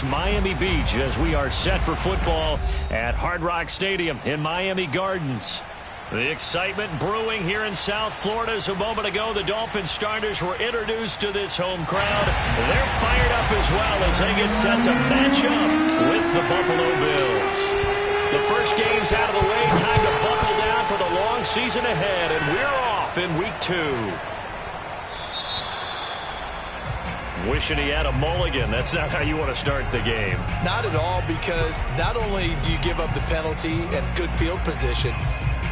Miami Beach as we are set for football at Hard Rock Stadium in Miami Gardens. The excitement brewing here in South Florida as a moment ago the Dolphins starters were introduced to this home crowd. They're fired up as well as they get set to match up with the Buffalo Bills. The first game's out of the way. Time to buckle down for the long season ahead, and we're off in week 2. Wishing he had a mulligan. That's not how you want to start the game. Not at all, because not only do you give up the penalty and good field position,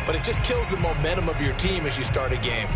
but it just kills the momentum of your team as you start a game.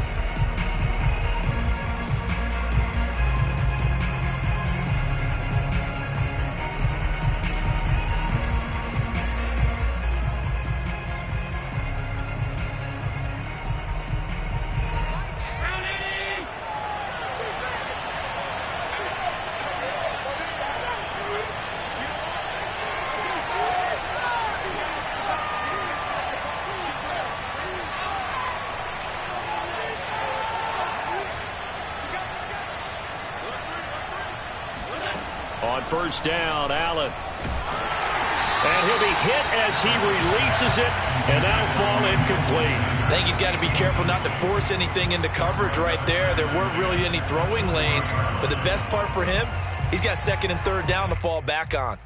On first down, Allen. And he'll be hit as he releases it, and that'll fall incomplete. I think he's got to be careful not to force anything into coverage right there. There weren't really any throwing lanes, but the best part for him, he's got second and third down to fall back on.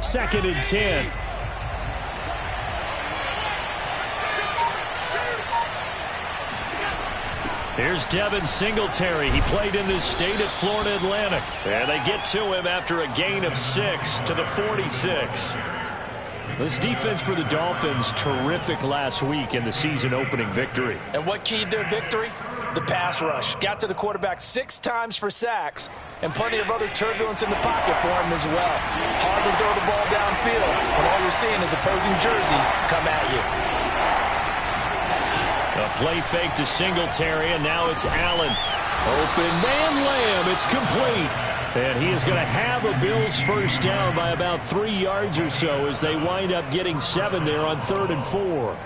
Second and 10. Here's Devin Singletary. He played in this state at Florida Atlantic. And they get to him after a gain of 6 to the 46. This defense for the Dolphins, terrific last week in the season opening victory. And what keyed their victory? The pass rush. Got to the quarterback 6 times for sacks, and plenty of other turbulence in the pocket for him as well. Hard to throw the ball downfield when all you're seeing is opposing jerseys come at you. A play fake to Singletary, and now it's Allen. Open man Lamb. It's complete. And he is going to have a Bills first down by about 3 yards or so as they wind up getting 7 there on 3rd and 4.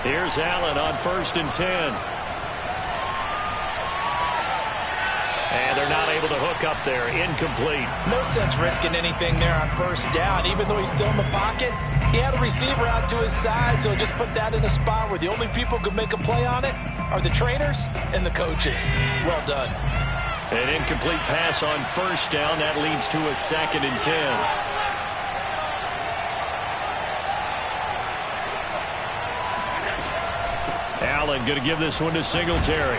Here's Allen on 1st and 10. And they're not able to hook up there. Incomplete. No sense risking anything there on first down. Even though he's still in the pocket, he had a receiver out to his side, so just put that in a spot where the only people who can make a play on it are the trainers and the coaches. Well done. An incomplete pass on first down. That leads to a 2nd and 10. Allen going to give this one to Singletary.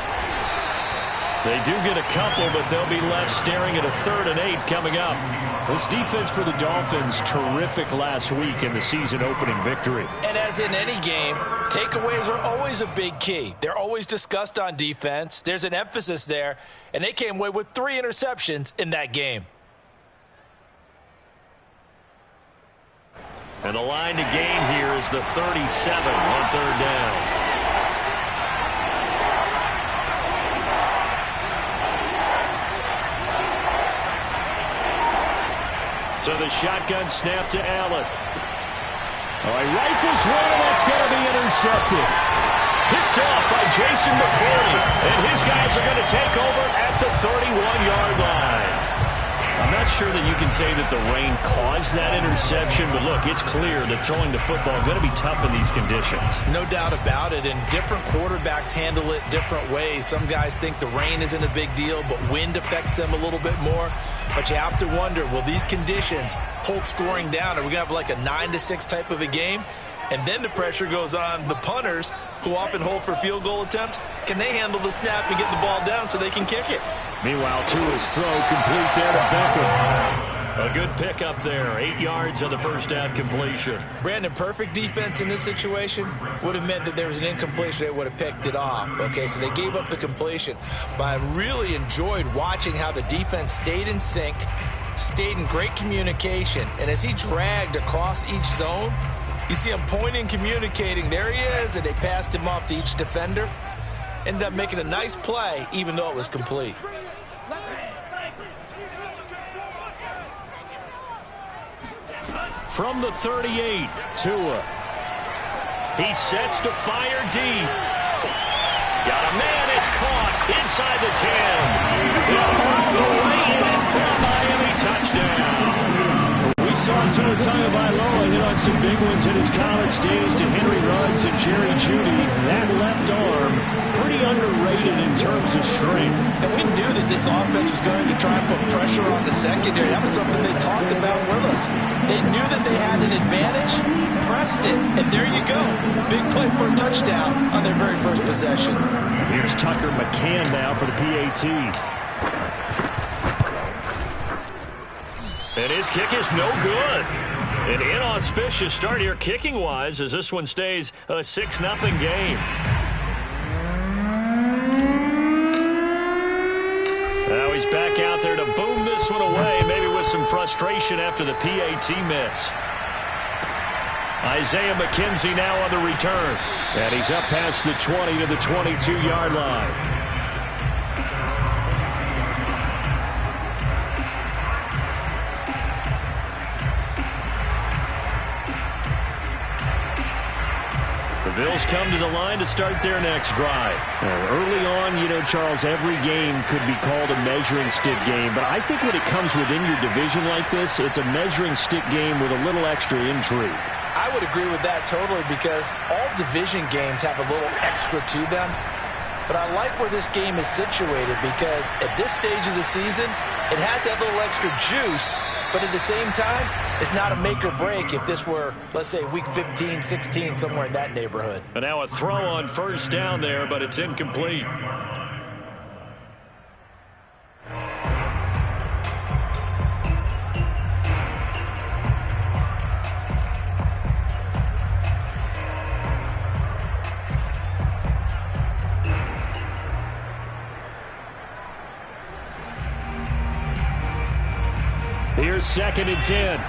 They do get a couple, but they'll be left staring at a 3rd and 8 coming up. This defense for the Dolphins, terrific last week in the season opening victory. And as in any game, takeaways are always a big key. They're always discussed on defense. There's an emphasis there, and they came away with 3 interceptions in that game. And the line to gain here is the 37 on 3rd down. So the shotgun snap to Allen. Oh, he rifles one, and that's going to be intercepted. Picked off by Jason McCourty, and his guys are going to take over at the 31-yard line. I'm not sure that you can say that the rain caused that interception, but look, it's clear that throwing the football is going to be tough in these conditions. No doubt about it, and different quarterbacks handle it different ways. Some guys think the rain isn't a big deal, but wind affects them a little bit more. But you have to wonder, will these conditions hold scoring down? Are we going to have like a 9-6 type of a game? And then the pressure goes on the punters, who often hold for field goal attempts. Can they handle the snap and get the ball down so they can kick it? Meanwhile, Tua's throw complete there to Beckham. A good pickup there. 8 yards on the first down completion. Brandon, perfect defense in this situation would have meant that there was an incompletion. They would have picked it off. Okay, so they gave up the completion. But I really enjoyed watching how the defense stayed in sync, stayed in great communication. And as he dragged across each zone, you see him pointing, communicating. There he is, and they passed him off to each defender. Ended up making a nice play, even though it was complete. From the 38, Tua. He sets to fire deep. Got a man, it's caught inside the 10. All the way in for a Miami touchdown. We saw Tua Tagovailoa hit on some big ones in his college days to Henry Ruggs and Jerry Jeudy. That left arm, pretty underrated in terms of strength. And we knew that this offense was going to try and put pressure on the secondary. That was something they talked about with us. They knew that they had an advantage, pressed it, and there you go. Big play for a touchdown on their very first possession. Here's Tucker McCann now for the PAT. And his kick is no good. An inauspicious start here kicking-wise as this one stays a 6-0 game. Now he's back out there to boom this one away, maybe with some frustration after the PAT miss. Isaiah McKenzie now on the return. And he's up past the 20 to the 22-yard line. The Bills come to the line to start their next drive. Early on, you know, Charles, every game could be called a measuring stick game. But I think when it comes within your division like this, it's a measuring stick game with a little extra intrigue. I would agree with that totally because all division games have a little extra to them. But I like where this game is situated because at this stage of the season, it has that little extra juice. But at the same time, it's not a make or break if this were, let's say, week 15, 16, somewhere in that neighborhood. And now a throw on first down there, but it's incomplete. Here's 2nd and 10.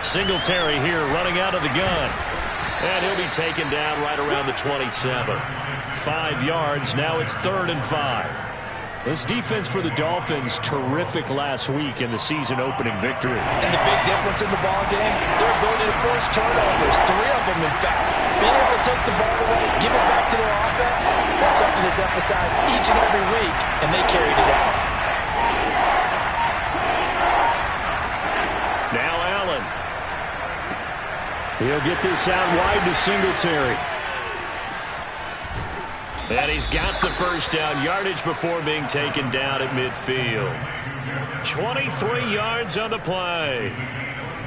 Singletary here running out of the gun. And he'll be taken down right around the 27. 5 yards. Now it's 3rd and 5. This defense for the Dolphins, terrific last week in the season-opening victory. And the big difference in the ball game, their ability to force turnovers, 3 of them, in fact. Being able to take the ball away, give it back to their offense, that's something that's emphasized each and every week, and they carried it out. Now Allen. He'll get this out wide to Singletary. And he's got the first down, yardage before being taken down at midfield. 23 yards on the play.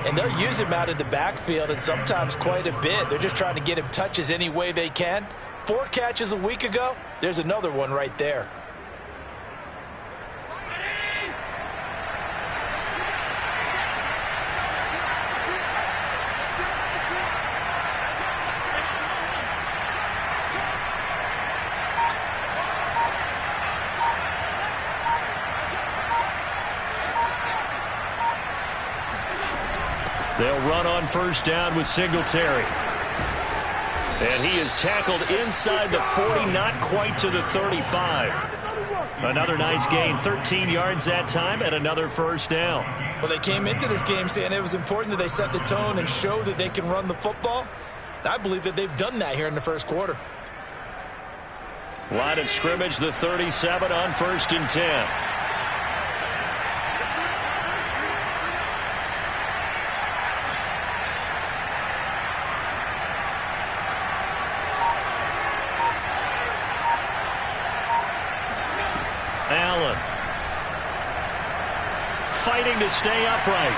And they'll use him out in the backfield and sometimes quite a bit. They're just trying to get him touches any way they can. 4 catches a week ago. There's another one right there. They'll run on first down with Singletary. And he is tackled inside the 40, not quite to the 35. Another nice gain, 13 yards that time, and another first down. Well, they came into this game saying it was important that they set the tone and show that they can run the football. And I believe that they've done that here in the first quarter. Line of scrimmage, the 37 on 1st and 10. Allen fighting to stay upright.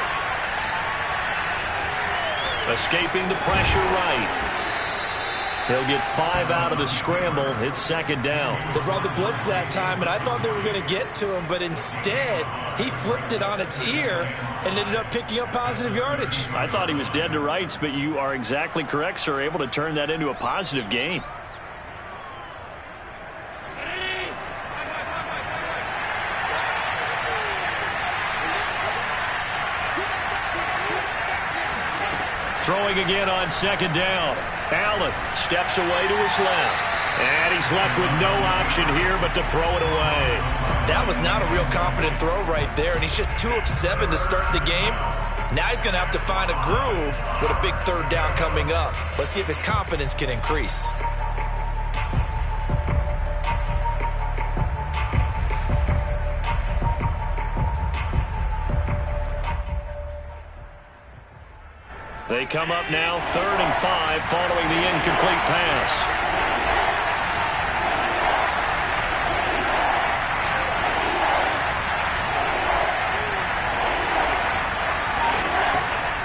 Escaping the pressure right. He'll get 5 out of the scramble. It's second down. They brought the blitz that time, and I thought they were going to get to him, but instead he flipped it on its ear and ended up picking up positive yardage. I thought he was dead to rights, but you are exactly correct, sir. Able to turn that into a positive gain. Throwing again on second down. Allen steps away to his left. And he's left with no option here but to throw it away. That was not a real confident throw right there, and he's just 2 of 7 to start the game. Now he's going to have to find a groove with a big third down coming up. Let's see if his confidence can increase. They come up now 3rd and 5 following the incomplete pass.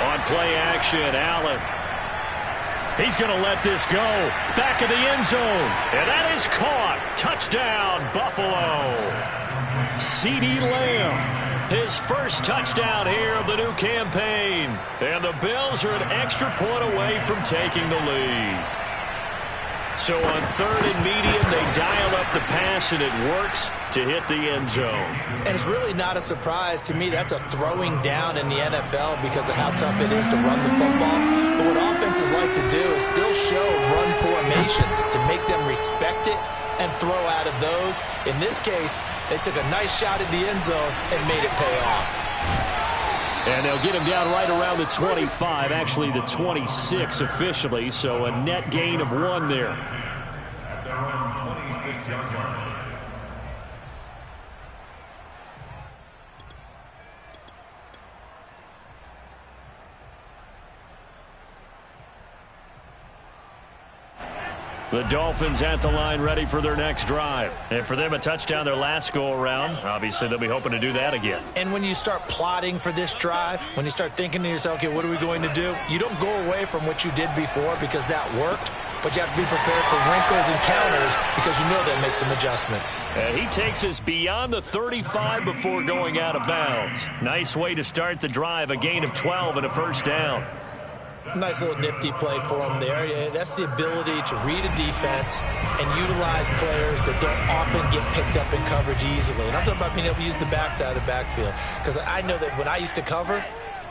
On play action, Allen. He's going to let this go. Back of the end zone. And that is caught. Touchdown, Buffalo. CeeDee Lamb. His first touchdown here of the new campaign. And the Bills are an extra point away from taking the lead. So on 3rd and medium, they dial up the pass, and it works to hit the end zone. And it's really not a surprise to me. That's a throwing down in the NFL because of how tough it is to run the football. But what offenses like to do is still show run formations to make them respect it and throw out of those. In this case, they took a nice shot at the end zone and made it pay off. And they'll get him down right around the 25, actually the 26 officially, so a net gain of 1 there. At their own 26-yard line. The Dolphins at the line ready for their next drive. And for them, a touchdown their last go-around. Obviously, they'll be hoping to do that again. And when you start plotting for this drive, when you start thinking to yourself, okay, what are we going to do? You don't go away from what you did before because that worked, but you have to be prepared for wrinkles and counters because you know they'll make some adjustments. And he takes us beyond the 35 before going out of bounds. Nice way to start the drive, a gain of 12 and a first down. Nice little nifty play for him there. Yeah, that's the ability to read a defense and utilize players that don't often get picked up in coverage easily. And I'm talking about being able to use the backside of the backfield. Because I know that when I used to cover,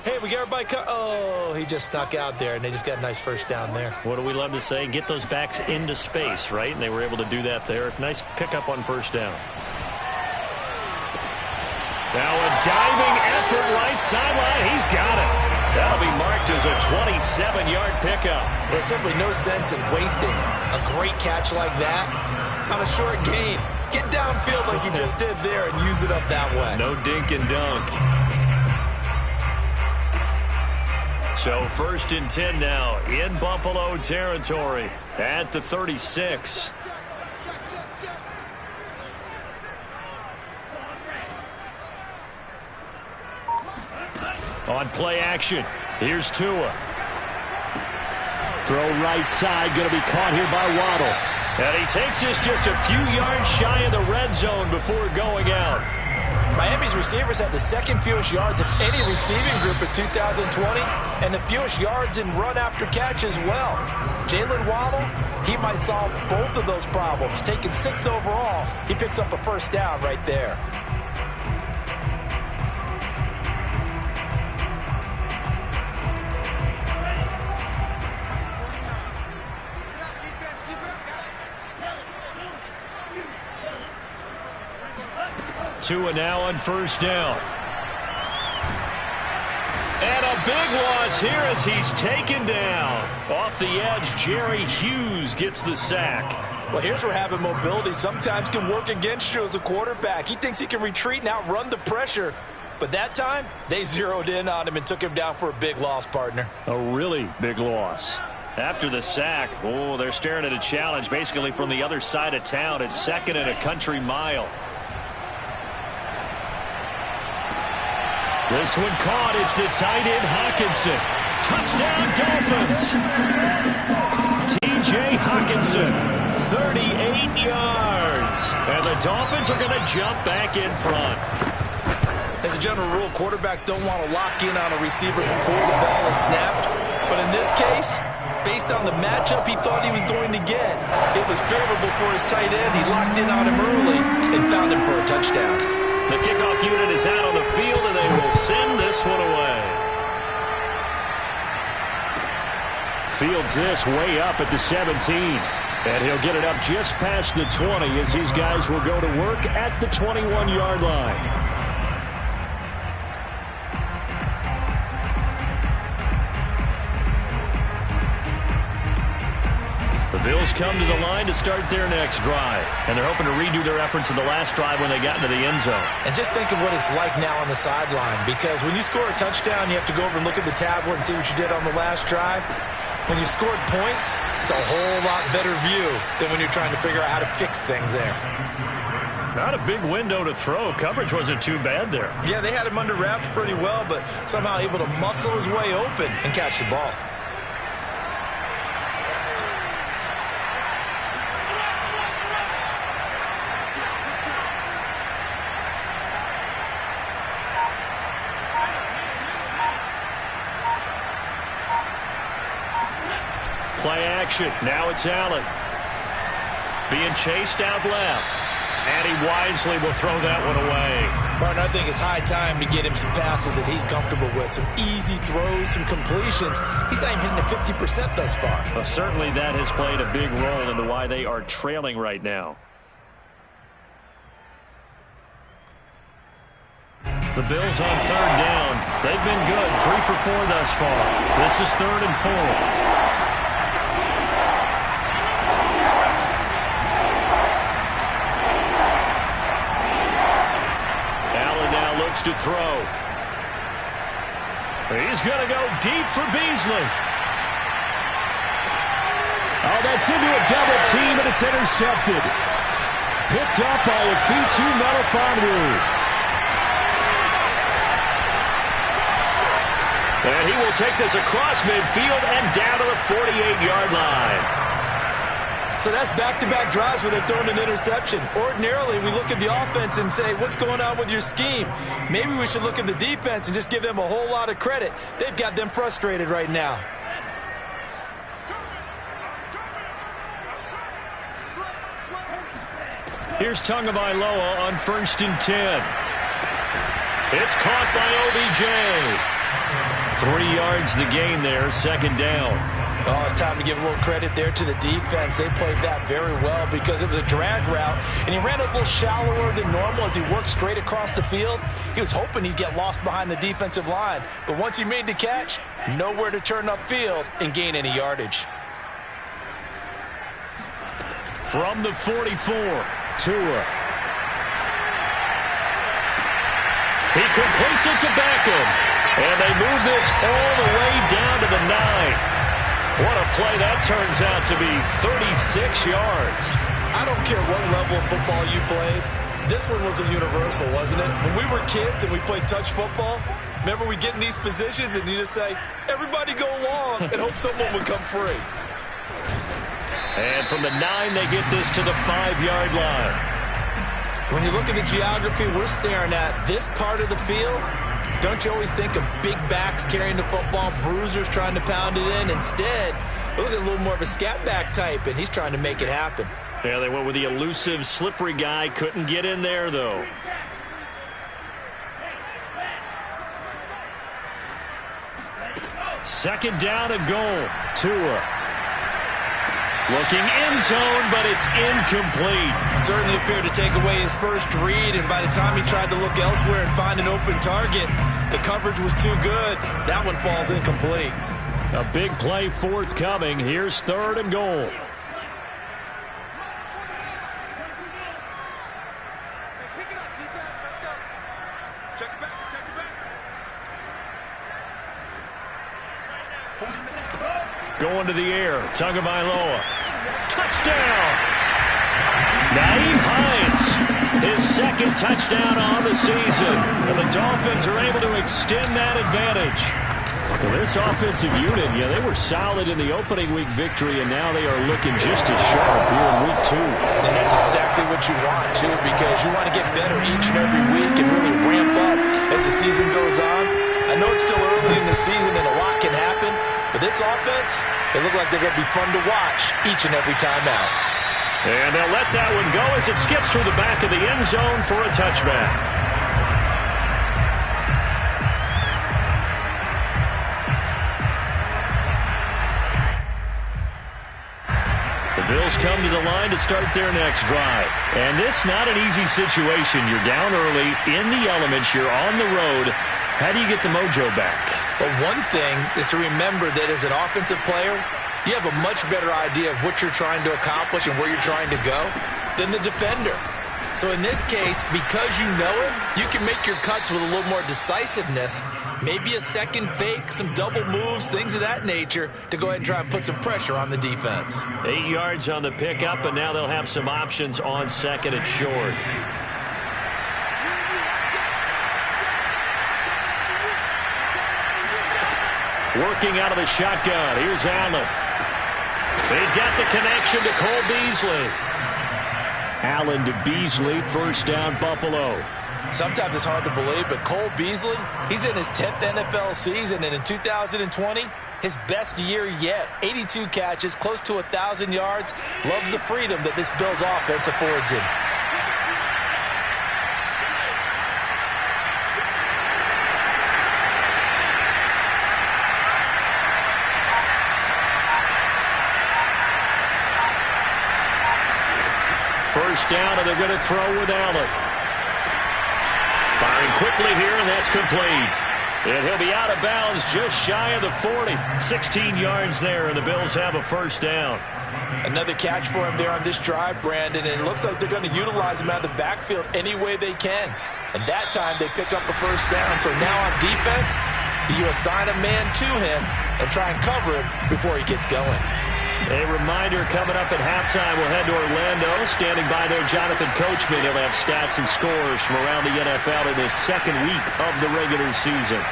hey, we got everybody oh, he just snuck out there, and they just got a nice first down there. What do we love to say? Get those backs into space, right? And they were able to do that there. Nice pickup on first down. Now a diving effort right sideline. He's got it. That'll be marked as a 27-yard pickup. There's simply no sense in wasting a great catch like that on a short gain. Get downfield like he just did there and use it up that way. No dink and dunk. So 1st and 10 now in Buffalo territory at the 36. On play action, here's Tua. Throw right side, going to be caught here by Waddle. And he takes us just a few yards shy of the red zone before going out. Miami's receivers had the 2nd fewest yards of any receiving group in 2020 and the fewest yards in run after catch as well. Jalen Waddle, he might solve both of those problems. Taking 6th overall, he picks up a first down right there. Tua now on first down. And a big loss here as he's taken down. Off the edge, Jerry Hughes gets the sack. Well, here's where having mobility sometimes can work against you as a quarterback. He thinks he can retreat and outrun the pressure. But that time, they zeroed in on him and took him down for a big loss, partner. A really big loss. After the sack, oh, they're staring at a challenge basically from the other side of town. It's 2nd and a country mile. This one caught. It's the tight end, Hawkinson. Touchdown, Dolphins. T.J. Hawkinson, 38 yards. And the Dolphins are going to jump back in front. As a general rule, quarterbacks don't want to lock in on a receiver before the ball is snapped. But in this case, based on the matchup he thought he was going to get, it was favorable for his tight end. He locked in on him early and found him for a touchdown. The kickoff unit is out on the field, and they will send this one away. Fields this way up at the 17. And he'll get it up just past the 20 as these guys will go to work at the 21-yard line. The Bills come to the line to start their next drive. And they're hoping to redo their efforts in the last drive when they got into the end zone. And just think of what it's like now on the sideline. Because when you score a touchdown, you have to go over and look at the tablet and see what you did on the last drive. When you scored points, it's a whole lot better view than when you're trying to figure out how to fix things there. Not a big window to throw. Coverage wasn't too bad there. Yeah, they had him under wraps pretty well, but somehow able to muscle his way open and catch the ball. Play action. Now it's Allen. Being chased out left. And he wisely will throw that one away. Martin, I think it's high time to get him some passes that he's comfortable with. Some easy throws, some completions. He's not even hitting the 50% thus far. Well, certainly that has played a big role into why they are trailing right now. The Bills on third down. They've been good. 3 for 4 thus far. This is 3rd and 4. To throw. He's going to go deep for Beasley. Oh, that's into a double team, and it's intercepted. Picked up by Afitu Melifonwu. And he will take this across midfield and down to the 48-yard line. So that's back-to-back drives where they've thrown an interception. Ordinarily, we look at the offense and say, what's going on with your scheme? Maybe we should look at the defense and just give them a whole lot of credit. They've got them frustrated right now. Here's Tagovailoa on 1st and 10. It's caught by OBJ. 3 yards the gain there, 2nd down. Oh, it's time to give a little credit there to the defense. They played that very well because it was a drag route, and he ran a little shallower than normal as he worked straight across the field. He was hoping he'd get lost behind the defensive line, but once he made the catch, nowhere to turn upfield and gain any yardage. From the 44, Tua. He completes it to Beckham, and they move this all the way down to the 9. What a play that turns out to be, 36 yards. I don't care what level of football you played. This one was a universal, wasn't it? When we were kids and we played touch football, remember we get in these positions and you just say, everybody go long and hope someone would come free. And from the 9, they get this to the 5-yard line. When you look at the geography we're staring at, this part of the field, don't you always think of big backs carrying the football, bruisers trying to pound it in? Instead, look at a little more of a scat back type, and he's trying to make it happen. Yeah, they went with the elusive, slippery guy. Couldn't get in there, though. Second down and goal. Tua. Looking end zone, but it's incomplete. Certainly appeared to take away his first read, and by the time he tried to look elsewhere and find an open target, the coverage was too good. That one falls incomplete. A big play forthcoming. Here's 3rd and goal. Pick it up, defense. Let's go. Check it back. Check it back. Going to the air. Tagovailoa. Touchdown! Nyheim Hines, his 2nd touchdown on the season. And the Dolphins are able to extend that advantage. Well, this offensive unit, they were solid in the opening week victory, and now they are looking just as sharp here in week 2. And that's exactly what you want, too, because you want to get better each and every week and really ramp up as the season goes on. I know it's still early in the season and a lot can happen, but this offense, they look like they're going to be fun to watch each and every time out. And they'll let that one go as it skips through the back of the end zone for a touchback. Bills come to the line to start their next drive. And this not an easy situation. You're down early, in the elements, you're on the road. How do you get the mojo back? Well, one thing is to remember that as an offensive player, you have a much better idea of what you're trying to accomplish and where you're trying to go than the defender. So in this case, because you know it, you can make your cuts with a little more decisiveness, maybe a second fake, some double moves, things of that nature, to go ahead and try and put some pressure on the defense. 8 yards on the pickup, and now they'll have some options on second and short. Working out of the shotgun. Here's Allen. He's got the connection to Cole Beasley. Allen to Beasley, first down, Buffalo. Sometimes it's hard to believe, but Cole Beasley, he's in his 10th NFL season, and in 2020, his best year yet. 82 catches, close to 1,000 yards. Loves the freedom that this Bills offense affords him. First down, and they're going to throw with Allen. Firing quickly here, and that's complete. And he'll be out of bounds just shy of the 40. 16 yards there, and the Bills have a first down. Another catch for him there on this drive, Brandon, and it looks like they're going to utilize him out of the backfield any way they can. And that time they pick up a first down. So now on defense, do you assign a man to him and try and cover him before he gets going? A reminder coming up at halftime, we'll head to Orlando. Standing by there, Jonathan Coachman. He'll have stats and scores from around the NFL in this second week of the regular season.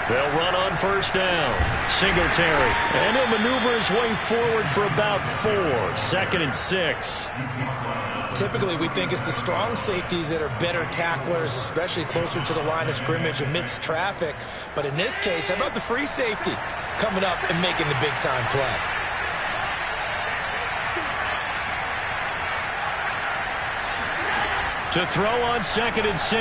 They'll run on first down. Singletary. And he'll maneuver his way forward for about 4. 2nd and 6. Typically, we think it's the strong safeties that are better tacklers, especially closer to the line of scrimmage amidst traffic. But in this case, how about the free safety coming up and making the big-time play? To throw on 2nd and 6.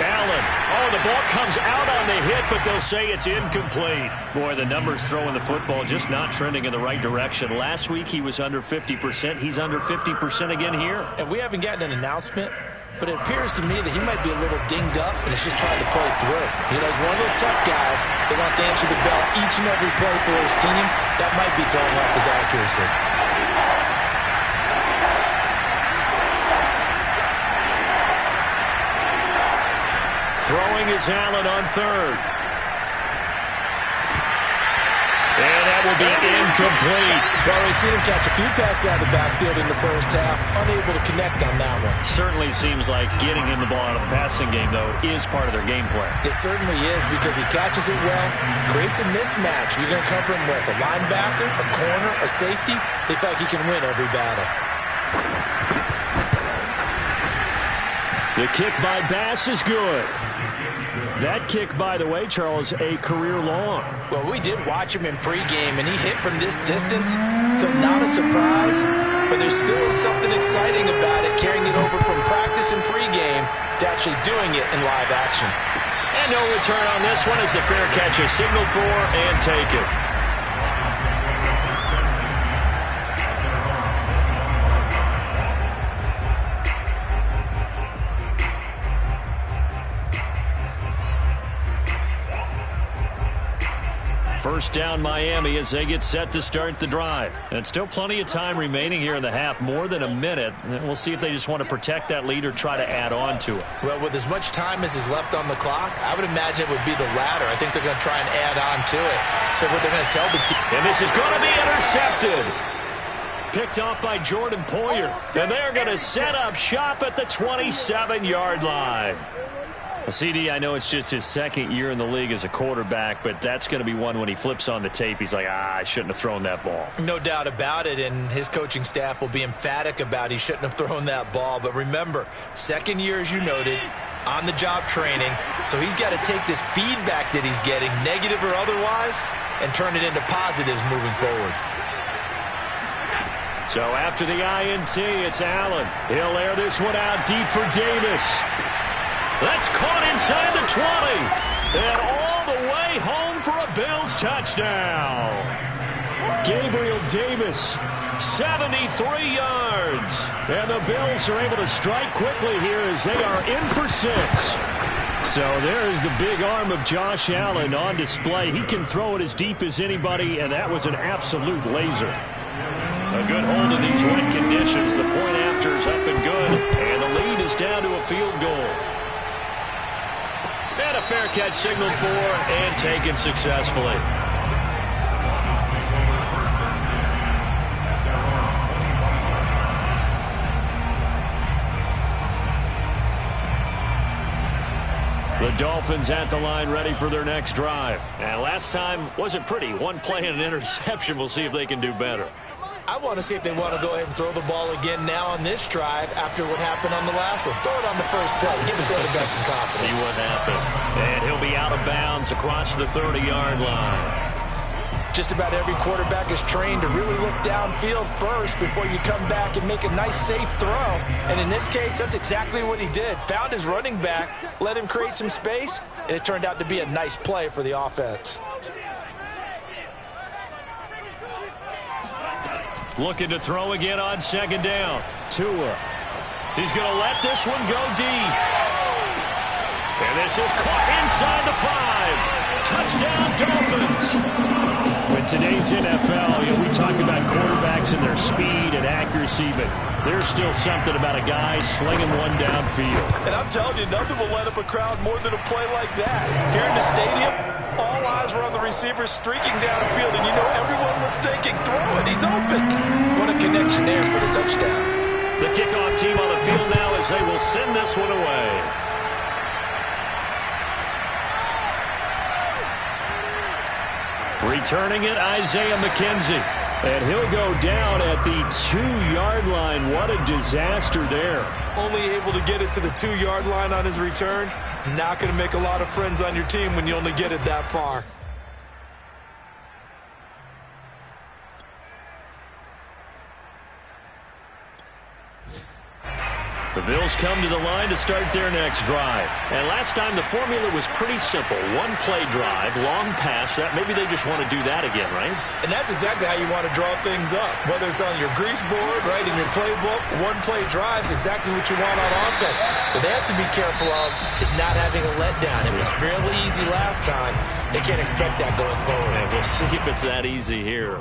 Allen. Oh, the ball comes out on the hit, but they'll say it's incomplete. Boy, the numbers throwing the football just not trending in the right direction. Last week he was under 50%. He's under 50% again here. And we haven't gotten an announcement, but it appears to me that he might be a little dinged up and is just trying to play through. He's one of those tough guys that wants to answer the bell each and every play for his team. That might be throwing off his accuracy. Throwing is Allen on 3rd. And that will be incomplete. Well, we've seen him catch a few passes out of the backfield in the first half, unable to connect on that one. Certainly seems like getting him the ball out of the passing game, though, is part of their game plan. It certainly is, because he catches it well, creates a mismatch. You're going to cover him with a linebacker, a corner, a safety. They feel like he can win every battle. The kick by Bass is good. That kick, by the way, Charles, a career long. Well, we did watch him in pregame, and he hit from this distance, so not a surprise. But there still is something exciting about it, carrying it over from practice and pregame to actually doing it in live action. And no return on this one as the fair catch is signaled for and taken. First down Miami as they get set to start the drive. And still plenty of time remaining here in the half, more than a minute. And we'll see if they just want to protect that lead or try to add on to it. Well, with as much time as is left on the clock, I would imagine it would be the latter. I think they're going to try and add on to it. So what they're going to tell the team. And this is going to be intercepted. picked off by Jordan Poyer. And they're going to set up shop at the 27-yard line. Well, CD, I know it's just his second year in the league as a quarterback, but that's going to be one when he flips on the tape. He's like, I shouldn't have thrown that ball. No doubt about it, and his coaching staff will be emphatic about he shouldn't have thrown that ball. But remember, second year, as you noted, on-the-job training. So he's got to take this feedback that he's getting, negative or otherwise, and turn it into positives moving forward. So after the INT, it's Allen. He'll air this one out deep for Davis. That's caught inside the 20. And all the way home for a Bills touchdown. Gabriel Davis, 73 yards. And the Bills are able to strike quickly here as they are in for 6. So there's the big arm of Josh Allen on display. He can throw it as deep as anybody, and that was an absolute laser. A good hold of these wet conditions. The point after is up and good, and the lead is down to a field goal. And a fair catch signaled for and taken successfully. The Dolphins at the line ready for their next drive. And last time wasn't pretty. One play and an interception. We'll see if they can do better. I want to see if they want to go ahead and throw the ball again now on this drive after what happened on the last one. Throw it on the first play. Give the quarterback some confidence. See what happens. And he'll be out of bounds across the 30-yard line. Just about every quarterback is trained to really look downfield first before you come back and make a nice, safe throw. And in this case, that's exactly what he did. Found his running back, let him create some space, and it turned out to be a nice play for the offense. Looking to throw again on second down. Tua. He's going to let this one go deep. And this is caught inside the 5. Touchdown, Dolphins. In today's NFL, we talk about quarterbacks and their speed and accuracy, but there's still something about a guy slinging one downfield. And I'm telling you, nothing will light up a crowd more than a play like that. Here in the stadium, all eyes were on the receiver streaking downfield, and everyone was thinking, throw it, he's open. What a connection there for the touchdown. The kickoff team on the field now as they will send this one away. Returning it, Isaiah McKenzie. And he'll go down at the 2-yard line. What a disaster there. Only able to get it to the 2-yard line on his return. Not going to make a lot of friends on your team when you only get it that far. The Bills come to the line to start their next drive. And last time the formula was pretty simple. One play drive, long pass. That maybe they just want to do that again, right? And that's exactly how you want to draw things up. Whether it's on your grease board, right, in your playbook, one play drive is exactly what you want on offense. What they have to be careful of is not having a letdown. It was fairly easy last time. They can't expect that going forward. And we'll see if it's that easy here.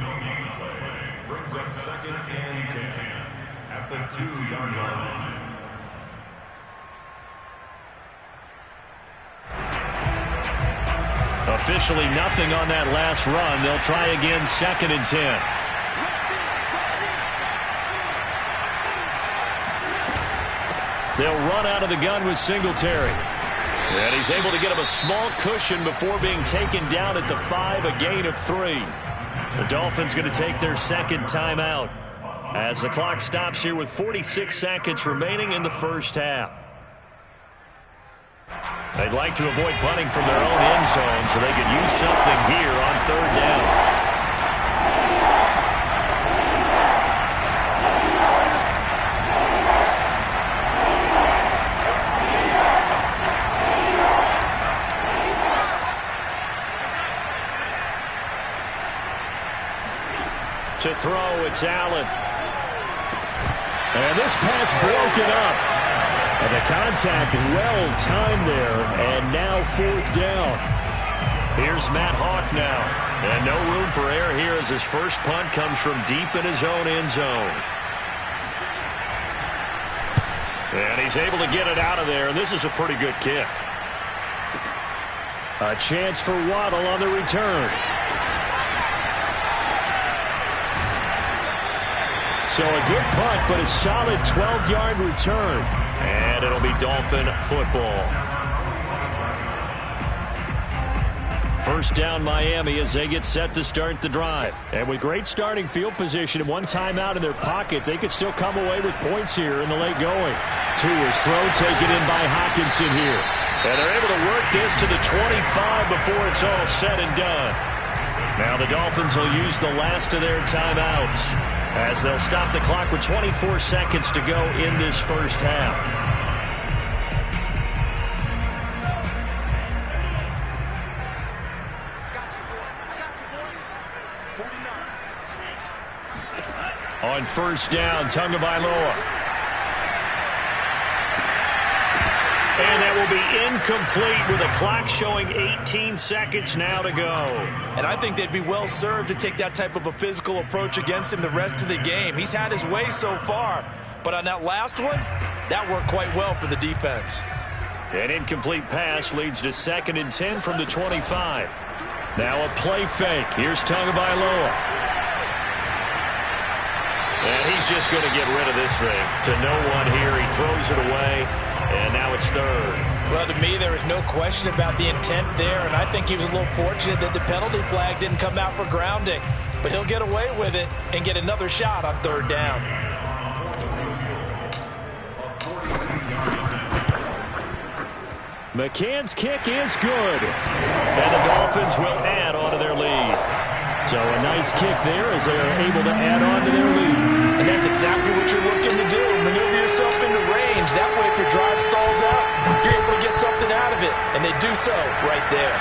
Brings up second and 10 at the 2-yard line. Officially nothing on that last run. They'll try again, second and 10. They'll run out of the gun with Singletary. And he's able to get him a small cushion before being taken down at the 5, a gain of 3. The Dolphins going to take their second timeout as the clock stops here with 46 seconds remaining in the first half. They'd like to avoid punting from their own end zone so they could use something here on third down. To throw, it's Allen. And this pass broken up. And the contact well-timed there, and now fourth down. Here's Matt Hawk now. And no room for error here as his first punt comes from deep in his own end zone. And he's able to get it out of there, and this is a pretty good kick. A chance for Waddle on the return. So a good punt, but a solid 12-yard return. And it'll be Dolphin football. First down Miami as they get set to start the drive. And with great starting field position and one timeout in their pocket, they could still come away with points here in the late going. Tua's throw taken in by Hockenson here. And they're able to work this to the 25 before it's all said and done. Now the Dolphins will use the last of their timeouts as they'll stop the clock with 24 seconds to go in this first half. On first down, Tagovailoa. And that will be incomplete with a clock showing 18 seconds now to go. And I think they'd be well served to take that type of a physical approach against him the rest of the game. He's had his way so far, but on that last one, that worked quite well for the defense. An incomplete pass leads to 2nd and 10 from the 25. Now a play fake. Here's Tagovailoa. And he's just going to get rid of this thing to no one here. He throws it away, and now it's 3rd. Well, to me, there is no question about the intent there, and I think he was a little fortunate that the penalty flag didn't come out for grounding. But he'll get away with it and get another shot on 3rd down. McCann's kick is good. And the Dolphins will add on to their lead. So a nice kick there as they are able to add on to their lead. And that's exactly what you're looking to do. Maneuver yourself into range. That way, if your drive stalls out, you're able to get something out of it. And they do so right there.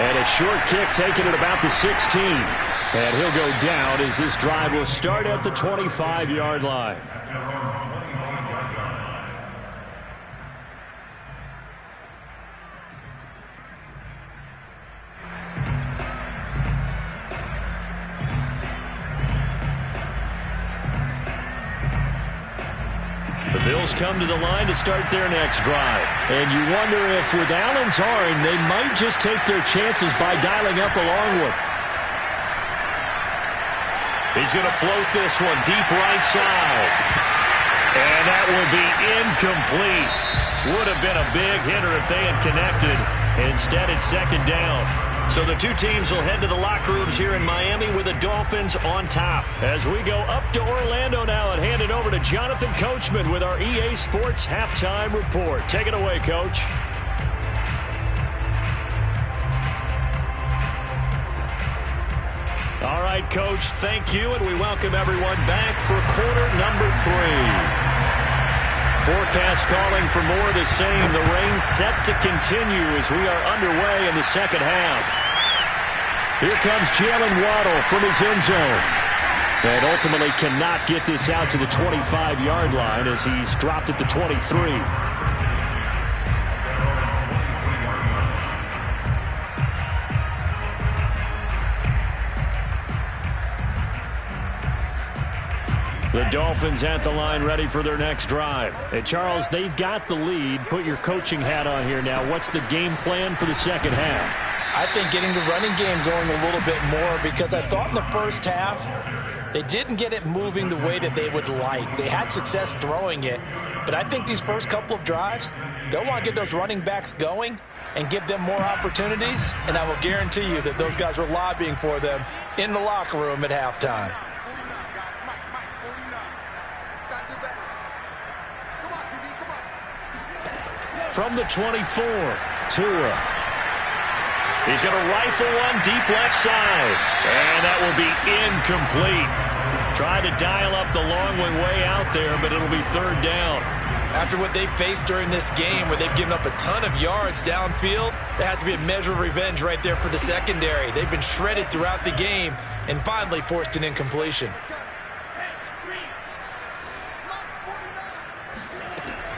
And a short kick taken at about the 16. And he'll go down as this drive will start at the 25-yard line. The Bills come to the line to start their next drive. And you wonder if with Allen's arm, they might just take their chances by dialing up a long one. He's going to float this one deep right side. And that will be incomplete. Would have been a big hitter if they had connected. Instead, it's 2nd down. So the two teams will head to the locker rooms here in Miami with the Dolphins on top. As we go up to Orlando now and hand it over to Jonathan Coachman with our EA Sports Halftime Report. Take it away, Coach. All right, Coach, thank you, and we welcome everyone back for quarter number 3. Forecast calling for more of the same. The rain set to continue as we are underway in the second half. Here comes Jalen Waddle from his end zone. And ultimately cannot get this out to the 25-yard line as he's dropped at the 23. The Dolphins at the line ready for their next drive. And Charles, they've got the lead. Put your coaching hat on here now. What's the game plan for the second half? I think getting the running game going a little bit more because I thought in the first half they didn't get it moving the way that they would like. They had success throwing it. But I think these first couple of drives, they'll want to get those running backs going and give them more opportunities. And I will guarantee you that those guys were lobbying for them in the locker room at halftime. From the 24, Tua. He's going to rifle one deep left side. And that will be incomplete. Tried to dial up the long way out there, but it'll be 3rd down. After what they've faced during this game where they've given up a ton of yards downfield, there has to be a measure of revenge right there for the secondary. They've been shredded throughout the game and finally forced an incompletion.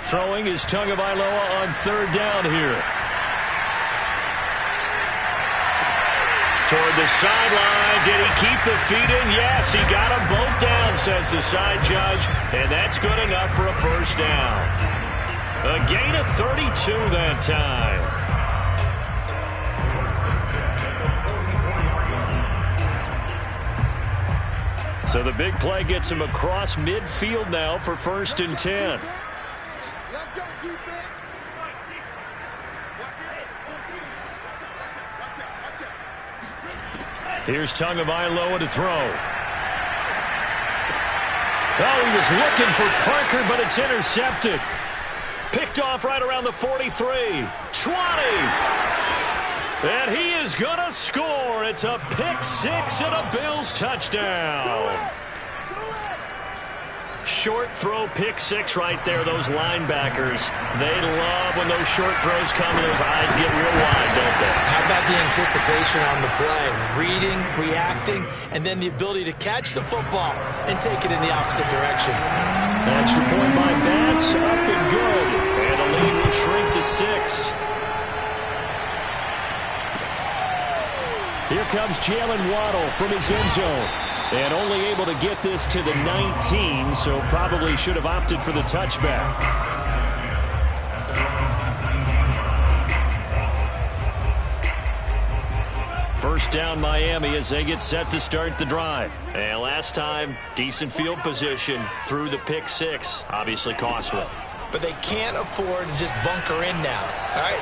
Throwing is Tagovailoa on 3rd down here. Toward the sideline. Did he keep the feet in? Yes, he got them both down, says the side judge. And that's good enough for a 1st down. A gain of 32 that time. So the big play gets him across midfield now for 1st and 10. Let's go, defense. Here's Tagovailoa to throw. Oh, he was looking for Parker, but it's intercepted. Picked off right around the 43. 20. And he is going to score. It's a pick six and a Bills touchdown. Short throw, pick six right there. Those linebackers, they love when those short throws come and those eyes get real wide, don't they? How about the anticipation on the play? Reading, reacting, and then the ability to catch the football and take it in the opposite direction. Extra point by Bass, up and good. And the lead will shrink to 6. Here comes Jalen Waddle from his end zone. And only able to get this to the 19, so probably should have opted for the touchback. First down Miami as they get set to start the drive. And last time, decent field position through the pick six. Obviously costly. But they can't afford to just bunker in now. All right,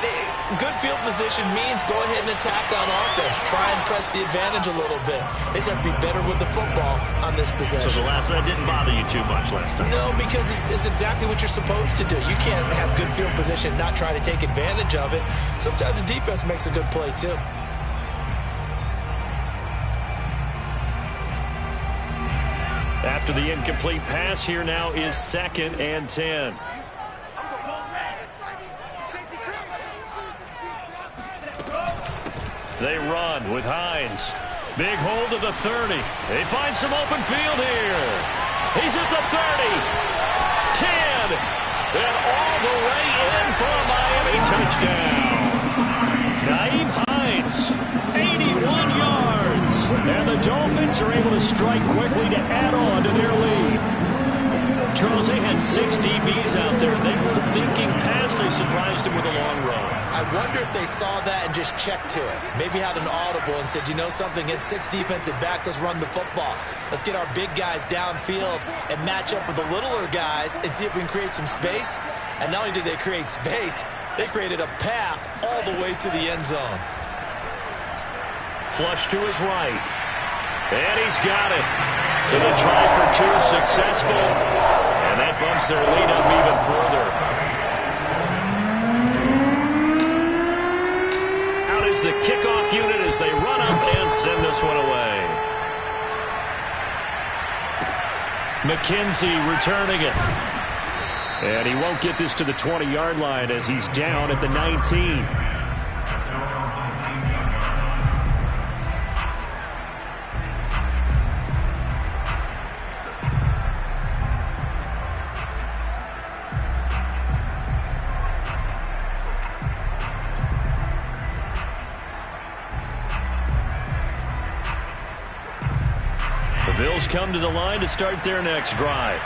good field position means go ahead and attack on offense. Try and press the advantage a little bit. They just have to be better with the football on this possession. So the last one didn't bother you too much last time? No, because it's exactly what you're supposed to do. You can't have good field position and not try to take advantage of it. Sometimes the defense makes a good play too. After the incomplete pass, here now is 2nd and 10. They run with Hines. Big hold of the 30. They find some open field here. He's at the 30. 10. And all the way in for a Miami touchdown. Nyheim Hines, 81 yards. And the Dolphins are able to strike quickly to add on to their lead. Charles, they had 6 DBs out there. They were thinking pass. They surprised him with a long run. I wonder if they saw that and just checked to it. Maybe had an audible and said, you know something, it's 6 defensive backs, let's run the football. Let's get our big guys downfield and match up with the littler guys and see if we can create some space. And not only did they create space, they created a path all the way to the end zone. Flush to his right. And he's got it. So the try for 2 successful. And that bumps their lead up even further. The kickoff unit as they run up and send this one away. McKenzie returning it. And he won't get this to the 20-yard line as he's down at the 19. Bills come to the line to start their next drive.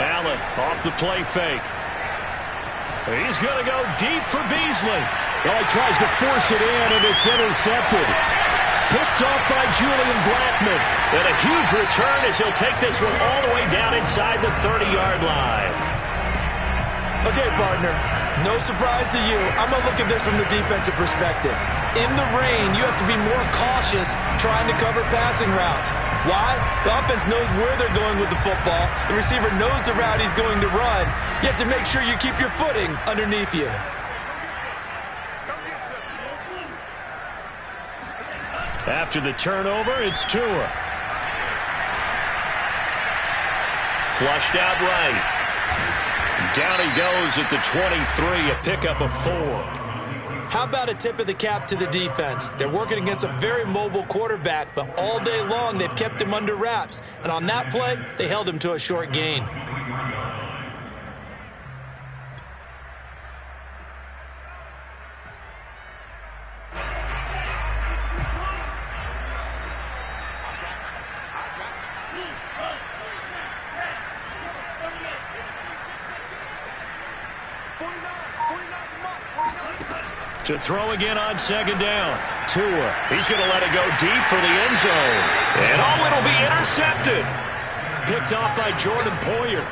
Allen off the play fake. He's going to go deep for Beasley. Well, he tries to force it in, and it's intercepted. Picked off by Julian Blackmon. And a huge return as he'll take this one all the way down inside the 30-yard line. Okay, partner, no surprise to you. I'm going to look at this from the defensive perspective. In the rain, you have to be more cautious trying to cover passing routes. Why? The offense knows where they're going with the football. The receiver knows the route he's going to run. You have to make sure you keep your footing underneath you. After the turnover, it's Tua. Flushed out right. Down he goes at the 23, a pickup of 4. How about a tip of the cap to the defense? They're working against a very mobile quarterback, but all day long they've kept him under wraps. And on that play, they held him to a short gain. To throw again on second down. Tua. He's going to let it go deep for the end zone. And it'll be intercepted. Picked off by Jordan Poyer.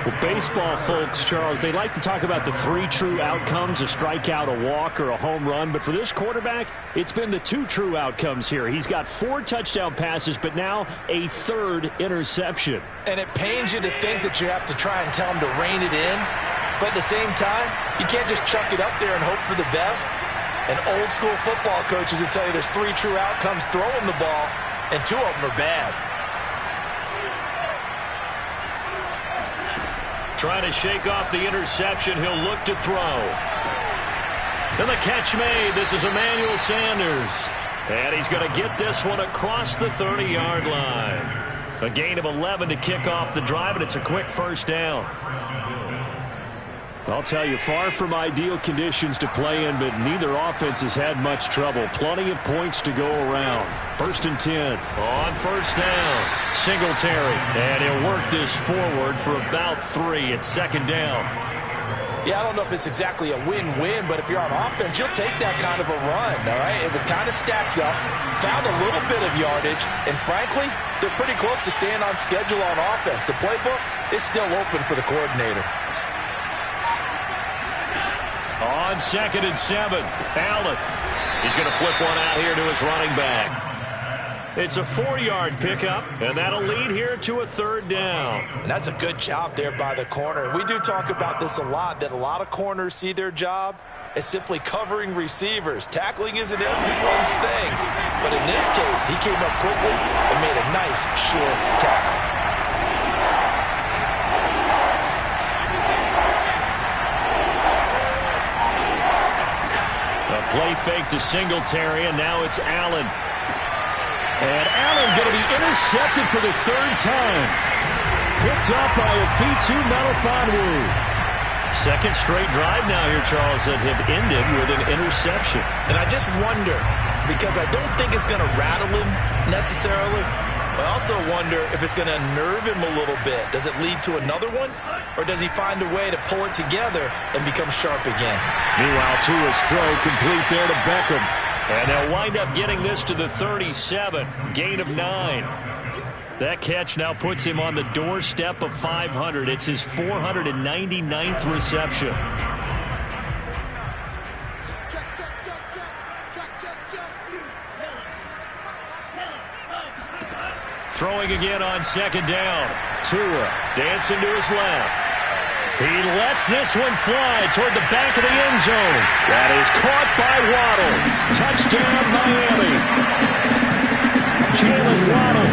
Well, baseball folks, Charles, they like to talk about the 3 true outcomes, a strikeout, a walk, or a home run. But for this quarterback, it's been the 2 true outcomes here. He's got 4 touchdown passes, but now a 3rd interception. And it pains you to think that you have to try and tell him to rein it in. But at the same time, you can't just chuck it up there and hope for the best. And old school football coaches will tell you there's 3 true outcomes throwing the ball, and 2 of them are bad. Trying to shake off the interception. He'll look to throw. And the catch made. This is Emmanuel Sanders. And he's going to get this one across the 30-yard line. A gain of 11 to kick off the drive, and it's a quick first down. I'll tell you, far from ideal conditions to play in, but neither offense has had much trouble. Plenty of points to go around. 1st and 10. On first down, Singletary. And he'll work this forward for about 3 at second down. Yeah, I don't know if it's exactly a win-win, but if you're on offense, you'll take that kind of a run, all right? It was kind of stacked up, found a little bit of yardage, and frankly, they're pretty close to staying on schedule on offense. The playbook is still open for the coordinator. On 2nd and 7, Allen. He's going to flip one out here to his running back. It's a 4-yard pickup, and that'll lead here to a 3rd down. And that's a good job there by the corner. We do talk about this a lot, that a lot of corners see their job as simply covering receivers. Tackling isn't everyone's thing. But in this case, he came up quickly and made a nice, short tackle. Play fake to Singletary, and now it's Allen. And Allen going to be intercepted for the 3rd time. Picked up by Afitu Melifonwu. 2nd straight drive now here, Charles, that have ended with an interception. And I just wonder, because I don't think it's going to rattle him necessarily, but I also wonder if it's going to unnerve him a little bit. Does it lead to another one? Or does he find a way to pull it together and become sharp again? Meanwhile, Tua's throw complete there to Beckham. And they'll wind up getting this to the 37. Gain of 9. That catch now puts him on the doorstep of 500. It's his 499th reception. Throwing again on 2nd down. Tua dancing to his left. He lets this one fly toward the back of the end zone. That is caught by Waddle. Touchdown, Miami. Jalen Waddle,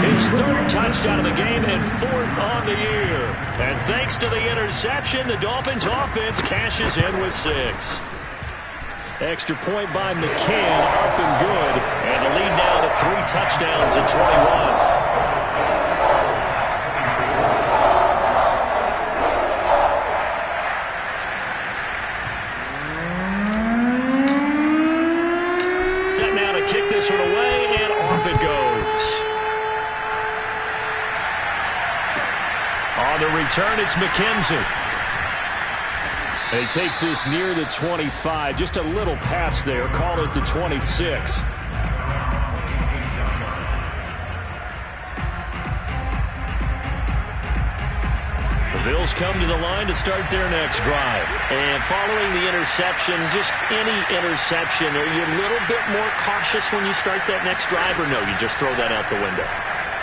his 3rd touchdown of the game and 4th on the year. And thanks to the interception, the Dolphins offense cashes in with 6. Extra point by McCann, up and good. And the lead now to 3 touchdowns at 21. On the return, it's McKenzie. And he takes this near the 25. Just a little pass there. Call it the 26. The Bills come to the line to start their next drive. And following the interception, just any interception, are you a little bit more cautious when you start that next drive, or no, you just throw that out the window?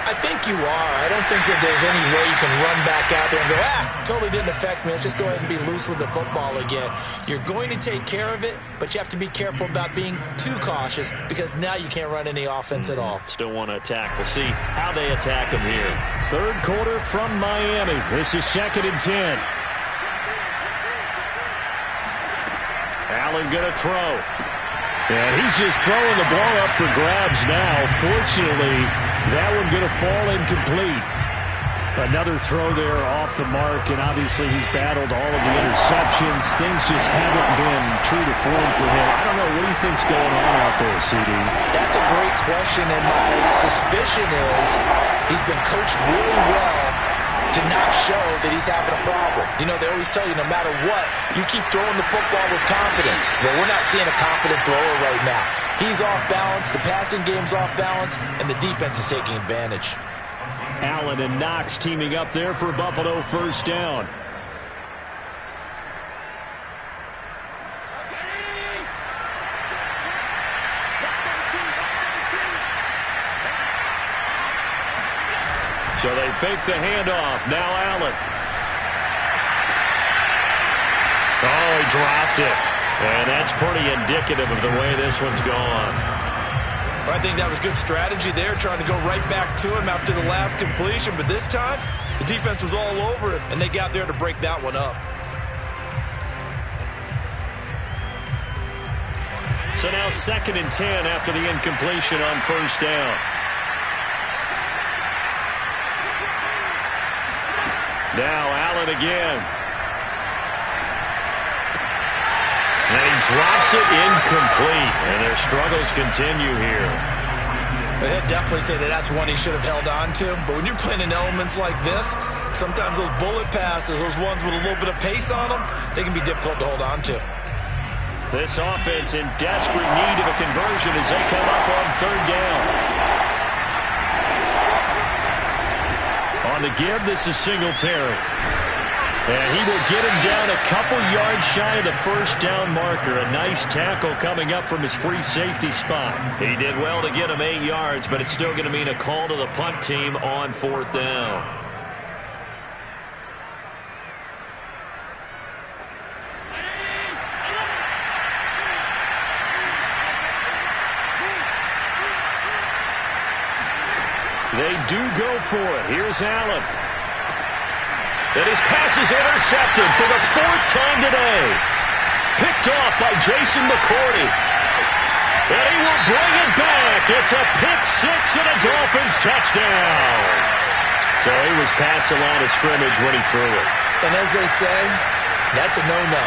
I think you are. I don't think that there's any way you can run back out there and go, totally didn't affect me. Let's just go ahead and be loose with the football again. You're going to take care of it, but you have to be careful about being too cautious because now you can't run any offense at all. Still want to attack. We'll see how they attack them here. 3rd quarter from Miami. This is 2nd and 10. Allen going to throw. And he's just throwing the ball up for grabs now. Fortunately, that one going to fall incomplete. Another throw there off the mark, and obviously he's battled all of the interceptions. Things just haven't been true to form for him. I don't know, what do you think's going on out there, CD? That's a great question, and my suspicion is he's been coached really well. to not show that he's having a problem. You know, they always tell you no matter what, you keep throwing the football with confidence. Well, we're not seeing a confident thrower right now. He's off balance, the passing game's off balance, and the defense is taking advantage. Allen and Knox teaming up there for Buffalo first down. So they fake the handoff. Now Allen. Oh, he dropped it. And that's pretty indicative of the way this one's gone. I think that was good strategy there, trying to go right back to him after the last completion. But this time, the defense was all over it, and they got there to break that one up. So now 2nd and 10 after the incompletion on first down. Now Allen again. And he drops it incomplete. And their struggles continue here. I'd definitely say that that's one he should have held on to. But when you're playing in elements like this, sometimes those bullet passes, those ones with a little bit of pace on them, they can be difficult to hold on to. This offense in desperate need of a conversion as they come up on third down. On the give, this is Singletary. And he will get him down a couple yards shy of the first down marker. A nice tackle coming up from his free safety spot. He did well to get him 8 yards, but it's still going to mean a call to the punt team on fourth down. They do go for it. Here's Allen. And his pass is intercepted for the 4th time today. Picked off by Jason McCourty. And he will bring it back. It's a pick six and a Dolphins touchdown. So he was past the line of scrimmage when he threw it. And as they say, that's a no-no.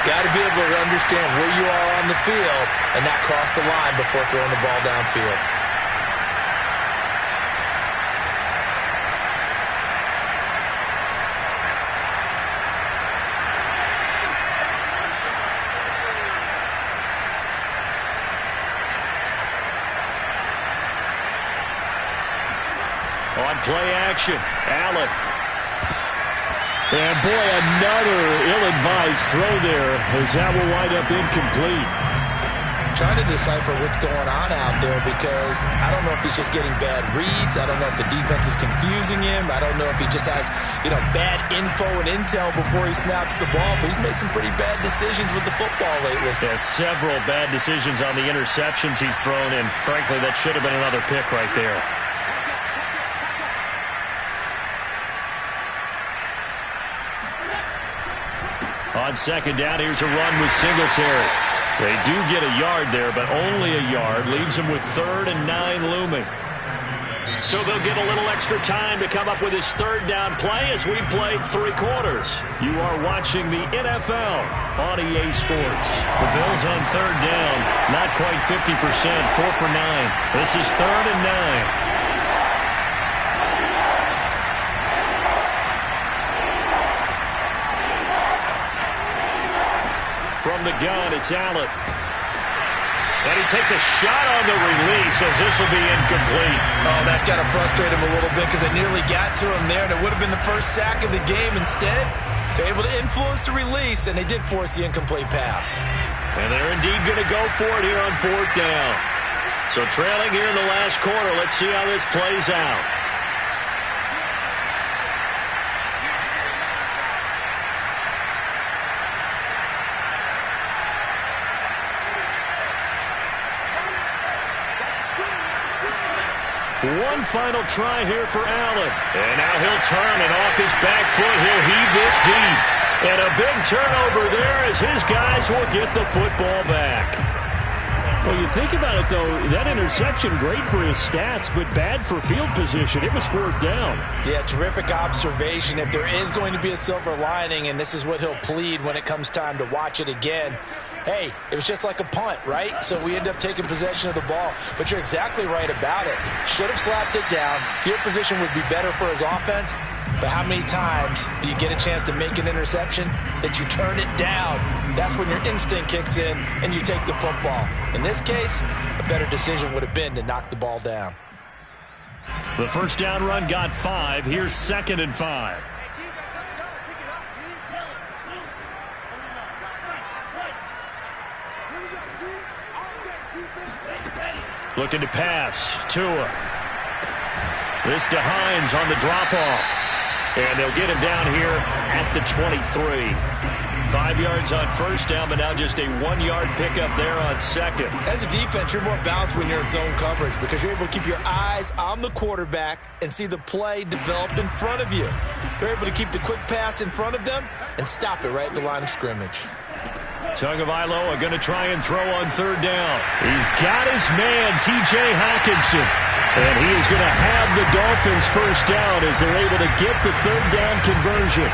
Got to be able to understand where you are on the field and not cross the line before throwing the ball downfield. On play action, Allen. And boy, another ill-advised throw there as that will wind up incomplete. Trying to decipher what's going on out there because I don't know if he's just getting bad reads. I don't know if the defense is confusing him. I don't know if he just has, bad info and intel before he snaps the ball. But he's made some pretty bad decisions with the football lately. Yeah, several bad decisions on the interceptions he's thrown, and frankly, that should have been another pick right there. On second down, here's a run with Singletary. They do get a yard there, but only a yard. Leaves them with 3rd and 9 looming. So they'll get a little extra time to come up with his third down play as we've played 3 quarters. You are watching the NFL on EA Sports. The Bills on third down, not quite 50%, 4 for 9. This is 3rd and 9. From the gun, it's Allen. And he takes a shot on the release as this will be incomplete. Oh, that's got to frustrate him a little bit because they nearly got to him there, and it would have been the first sack of the game. Instead, they're able to influence the release, and they did force the incomplete pass. And they're indeed going to go for it here on fourth down. So trailing here in the last quarter, let's see how this plays out. One final try here for Allen. And now he'll turn, and off his back foot, he'll heave this deep. And a big turnover there as his guys will get the football back. Well, you think about it, though, that interception, great for his stats, but bad for field position. It was 4th down. Yeah, terrific observation. If there is going to be a silver lining, and this is what he'll plead when it comes time to watch it again, hey, it was just like a punt, right? So we end up taking possession of the ball. But you're exactly right about it. Should have slapped it down. Field position would be better for his offense. But how many times do you get a chance to make an interception that you turn it down? That's when your instinct kicks in and you take the football. In this case, a better decision would have been to knock the ball down. The first down run got 5. Here's 2nd and 5. Looking to pass. Tua. This to Hines on the drop-off. And they'll get him down here at the 23. 5 yards on first down, but now just a 1-yard pickup there on 2nd. As a defense, you're more balanced when you're in zone coverage because you're able to keep your eyes on the quarterback and see the play developed in front of you. You're able to keep the quick pass in front of them and stop it right at the line of scrimmage. Tagovailoa going to try and throw on 3rd down. He's got his man, T.J. Hockenson. And he is going to have the Dolphins first down as they're able to get the 3rd down conversion.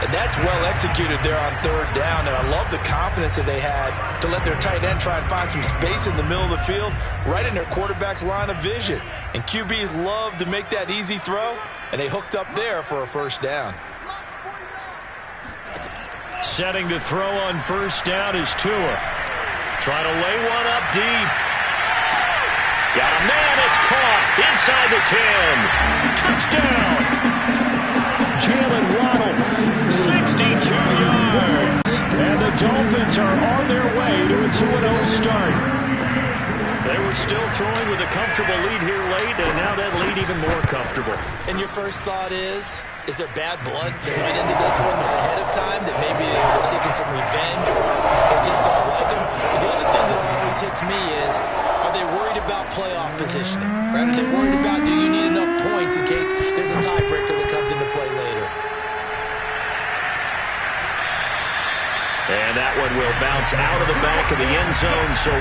And that's well executed there on 3rd down. And I love the confidence that they had to let their tight end try and find some space in the middle of the field, right in their quarterback's line of vision. And QBs love to make that easy throw, and they hooked up there for a first down. Setting to throw on first down is Tua. Trying to lay one up deep. Got a man, it's caught inside the 10. Touchdown. Jalen Waddle, 62 yards. And the Dolphins are on their way to a 2-0 start. They were still throwing with a comfortable lead here late, and now that lead even more comfortable. And your first thought is there bad blood that went into this one ahead of time, that maybe they're seeking some revenge or they just don't like them? But the other thing that always hits me is, are they worried about playoff positioning? Right? Are they worried about, do you need enough points in case there's a tiebreaker that comes into play later? And that one will bounce out of the back of the end zone, so